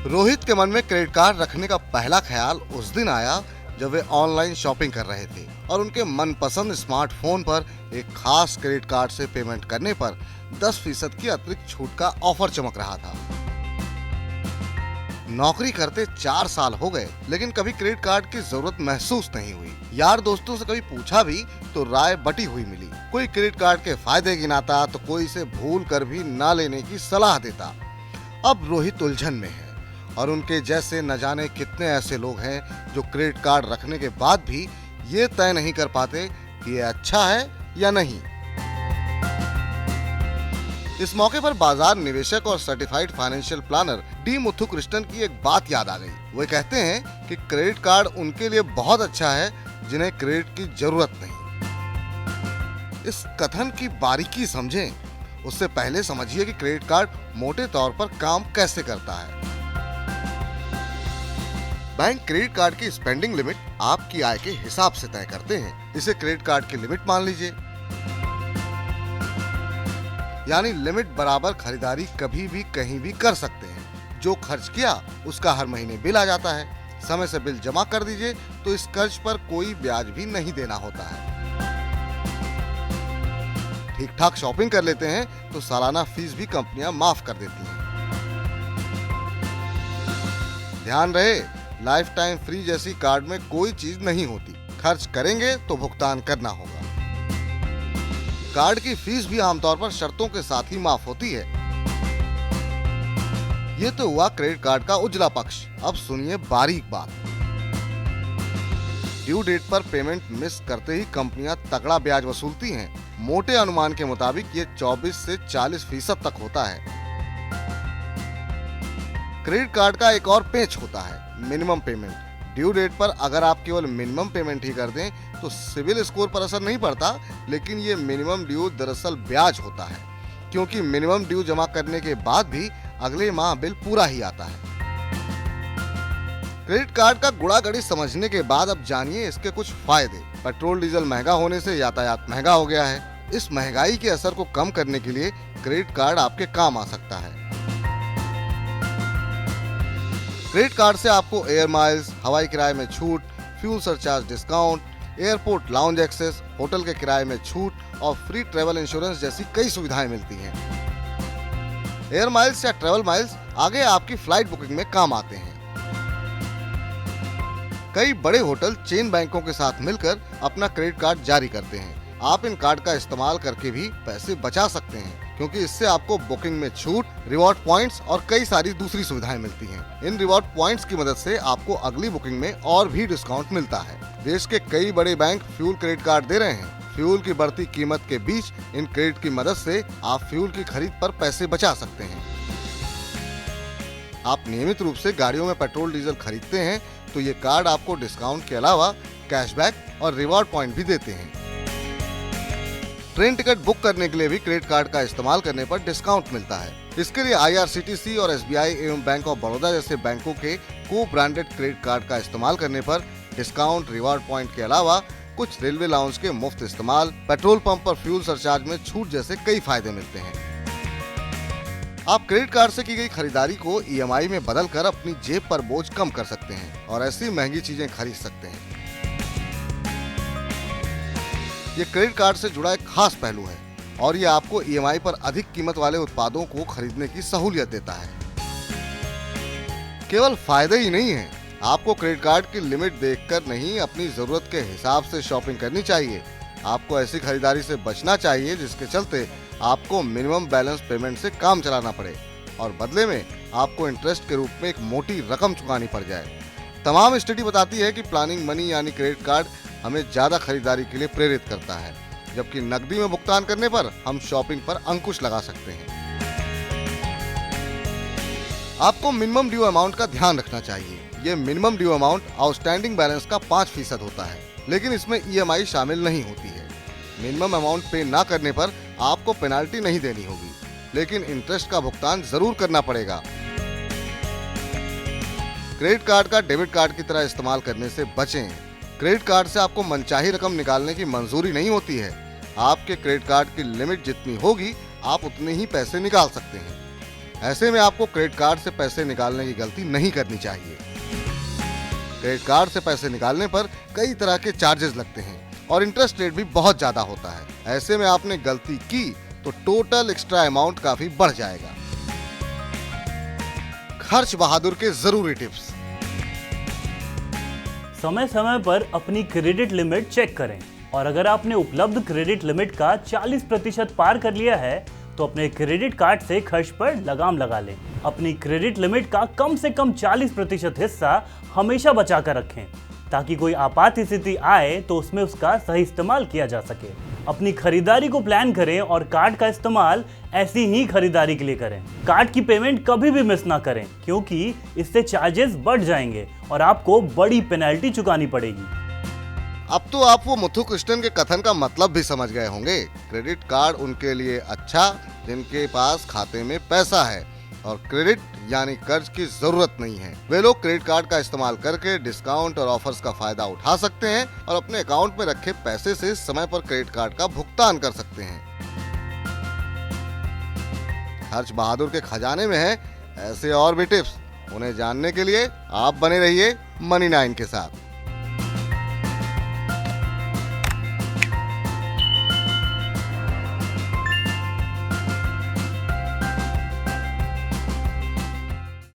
रोहित के मन में क्रेडिट कार्ड रखने का पहला ख्याल उस दिन आया जब वे ऑनलाइन शॉपिंग कर रहे थे और उनके मनपसंद स्मार्टफोन पर एक खास क्रेडिट कार्ड से पेमेंट करने पर 10% की अतिरिक्त छूट का ऑफर चमक रहा था। नौकरी करते 4 साल हो गए, लेकिन कभी क्रेडिट कार्ड की जरूरत महसूस नहीं हुई। यार दोस्तों से कभी पूछा भी तो राय बटी हुई मिली। कोई क्रेडिट कार्ड के फायदे गिनाता तो कोई इसे भूल कर भी ना लेने की सलाह देता। अब रोहित उलझन में है और उनके जैसे न जाने कितने ऐसे लोग हैं जो क्रेडिट कार्ड रखने के बाद भी ये तय नहीं कर पाते कि ये अच्छा है या नहीं। इस मौके पर बाजार निवेशक और certified financial planner D Muthukrishnan की एक बात याद आ गई। वे कहते हैं कि क्रेडिट कार्ड उनके लिए बहुत अच्छा है जिन्हें क्रेडिट की जरूरत नहीं। इस कथन की बारीकी समझें, उससे पहले समझिए कि क्रेडिट कार्ड मोटे तौर पर काम कैसे करता है। बैंक क्रेडिट कार्ड की स्पेंडिंग लिमिट आपकी आय के हिसाब से तय करते हैं। इसे क्रेडिट कार्ड की लिमिट मान लीजिए। यानी लिमिट बराबर खरीदारी कभी भी कहीं भी कर सकते हैं। जो खर्च किया उसका हर महीने बिल आ जाता है। समय से बिल जमा कर दीजिए तो इस कर्ज पर कोई ब्याज भी नहीं देना होता है। ठीक ठाक शॉपिंग कर लेते हैं तो सालाना फीस भी कंपनियां माफ कर देती हैं। ध्यान रहे, लाइफ टाइम फ्री जैसी कार्ड में कोई चीज नहीं होती। खर्च करेंगे तो भुगतान करना होगा। कार्ड की फीस भी आमतौर पर शर्तों के साथ ही माफ होती है। ये तो हुआ क्रेडिट कार्ड का उजला पक्ष। अब सुनिए बारीक बात। ड्यू डेट पर पेमेंट मिस करते ही कंपनियां तगड़ा ब्याज वसूलती हैं। मोटे अनुमान के मुताबिक ये 24 से 40% तक होता है। क्रेडिट कार्ड का एक और पेच होता है, मिनिमम पेमेंट। ड्यू डेट पर अगर आप केवल मिनिमम पेमेंट ही कर दें तो सिविल स्कोर पर असर नहीं पड़ता, लेकिन ये मिनिमम ड्यू दरअसल ब्याज होता है, क्योंकि मिनिमम ड्यू जमा करने के बाद भी अगले माह बिल पूरा ही आता है। क्रेडिट कार्ड का गुणा गणित समझने के बाद अब जानिए इसके कुछ फायदे। पेट्रोल डीजल महंगा होने से यातायात महंगा हो गया है। इस महंगाई के असर को कम करने के लिए क्रेडिट कार्ड आपके काम आ सकता है। क्रेडिट कार्ड से आपको एयर माइल्स, हवाई किराए में छूट, fuel surcharge discount, airport lounge access, hotel के किराए में छूट और फ्री ट्रेवल इंश्योरेंस जैसी कई सुविधाएं मिलती हैं। एयर माइल्स या ट्रेवल माइल्स आगे आपकी फ्लाइट बुकिंग में काम आते हैं। कई बड़े होटल चेन बैंकों के साथ मिलकर अपना क्रेडिट कार्ड जारी करते हैं। आप इन कार्ड का इस्तेमाल करके भी पैसे बचा सकते हैं, क्योंकि इससे आपको बुकिंग में छूट, रिवॉर्ड पॉइंट्स और कई सारी दूसरी सुविधाएं मिलती हैं। इन रिवॉर्ड पॉइंट्स की मदद से आपको अगली बुकिंग में और भी डिस्काउंट मिलता है। देश के कई बड़े बैंक फ्यूल क्रेडिट कार्ड दे रहे हैं। फ्यूल की बढ़ती कीमत के बीच इन क्रेडिट की मदद से आप फ्यूल की खरीद पर पैसे बचा सकते हैं। आप नियमित रूप से गाड़ियों में पेट्रोल डीजल खरीदते हैं तो ये कार्ड आपको डिस्काउंट के अलावा कैशबैक और रिवॉर्ड पॉइंट भी देते हैं। ट्रेन टिकट बुक करने के लिए भी क्रेडिट कार्ड का इस्तेमाल करने पर डिस्काउंट मिलता है। इसके लिए IRCTC और SBI एवं बैंक ऑफ बड़ौदा जैसे बैंकों के को ब्रांडेड क्रेडिट कार्ड का इस्तेमाल करने पर डिस्काउंट, रिवॉर्ड पॉइंट के अलावा कुछ रेलवे लाउंज के मुफ्त इस्तेमाल, पेट्रोल पंप पर फ्यूल सरचार्ज में छूट जैसे कई फायदे मिलते हैं। आप क्रेडिट कार्ड से की गई खरीदारी को EMI में बदलकर अपनी जेब पर बोझ कम कर सकते हैं और ऐसी महंगी चीजें खरीद सकते हैं। ये क्रेडिट कार्ड से जुड़ा एक खास पहलू है और ये आपको EMI पर अधिक कीमत वाले उत्पादों को खरीदने की सहूलियत देता है। केवल फायदे ही नहीं है, आपको क्रेडिट कार्ड की लिमिट देखकर नहीं, अपनी जरूरत के हिसाब से शॉपिंग करनी चाहिए। आपको ऐसी खरीदारी से बचना चाहिए जिसके चलते आपको मिनिमम बैलेंस पेमेंट से काम चलाना पड़े और बदले में आपको इंटरेस्ट के रूप में एक मोटी रकम चुकानी पड़ जाए। तमाम स्टडी बताती है कि प्लानिंग मनी यानी क्रेडिट कार्ड हमें ज्यादा खरीदारी के लिए प्रेरित करता है, जबकि नकदी में भुगतान करने पर हम शॉपिंग पर अंकुश लगा सकते हैं। आपको मिनिमम ड्यू अमाउंट का ध्यान रखना चाहिए। ये minimum due amount outstanding balance का 5% होता है, लेकिन इसमें EMI शामिल नहीं होती है। मिनिमम अमाउंट पे ना करने पर आपको पेनाल्टी नहीं देनी होगी, लेकिन इंटरेस्ट का भुगतान जरूर करना पड़ेगा। क्रेडिट कार्ड का डेबिट कार्ड की तरह इस्तेमाल करने से बचें। क्रेडिट कार्ड से आपको मनचाही रकम निकालने की मंजूरी नहीं होती है। आपके क्रेडिट कार्ड की लिमिट जितनी होगी आप उतने ही पैसे निकाल सकते हैं। ऐसे में आपको क्रेडिट कार्ड से पैसे निकालने की गलती नहीं करनी चाहिए। क्रेडिट कार्ड से पैसे निकालने पर कई तरह के चार्जेस लगते हैं और इंटरेस्ट रेट भी बहुत ज्यादा होता है। ऐसे में आपने गलती की तो टोटल एक्स्ट्रा अमाउंट काफी बढ़ जाएगा। खर्च बहादुर के जरूरी टिप्स। समय समय पर अपनी क्रेडिट लिमिट चेक करें और अगर आपने उपलब्ध क्रेडिट लिमिट का 40% पार कर लिया है तो अपने क्रेडिट कार्ड से खर्च पर लगाम लगा लें। अपनी क्रेडिट लिमिट का कम से कम 40% हिस्सा हमेशा बचा कर रखें ताकि कोई आपात स्थिति आए तो उसमें उसका सही इस्तेमाल किया जा सके। अपनी खरीदारी को प्लान करें और कार्ड का इस्तेमाल ऐसी ही खरीदारी के लिए करें। कार्ड की पेमेंट कभी भी मिस ना करें क्योंकि इससे चार्जेस बढ़ जाएंगे और आपको बड़ी पेनल्टी चुकानी पड़ेगी। अब तो आप वो मुथु कृष्णन के कथन का मतलब भी समझ गए होंगे। क्रेडिट कार्ड उनके लिए अच्छा जिनके पास खाते में पैसा है और क्रेडिट यानी कर्ज की जरूरत नहीं है। वे लोग क्रेडिट कार्ड का इस्तेमाल करके डिस्काउंट और ऑफर्स का फायदा उठा सकते हैं और अपने अकाउंट में रखे पैसे से समय पर क्रेडिट कार्ड का भुगतान कर सकते हैं। खर्च बहादुर के खजाने में है ऐसे और भी टिप्स। उन्हें जानने के लिए आप बने रहिए मनी 9 के साथ।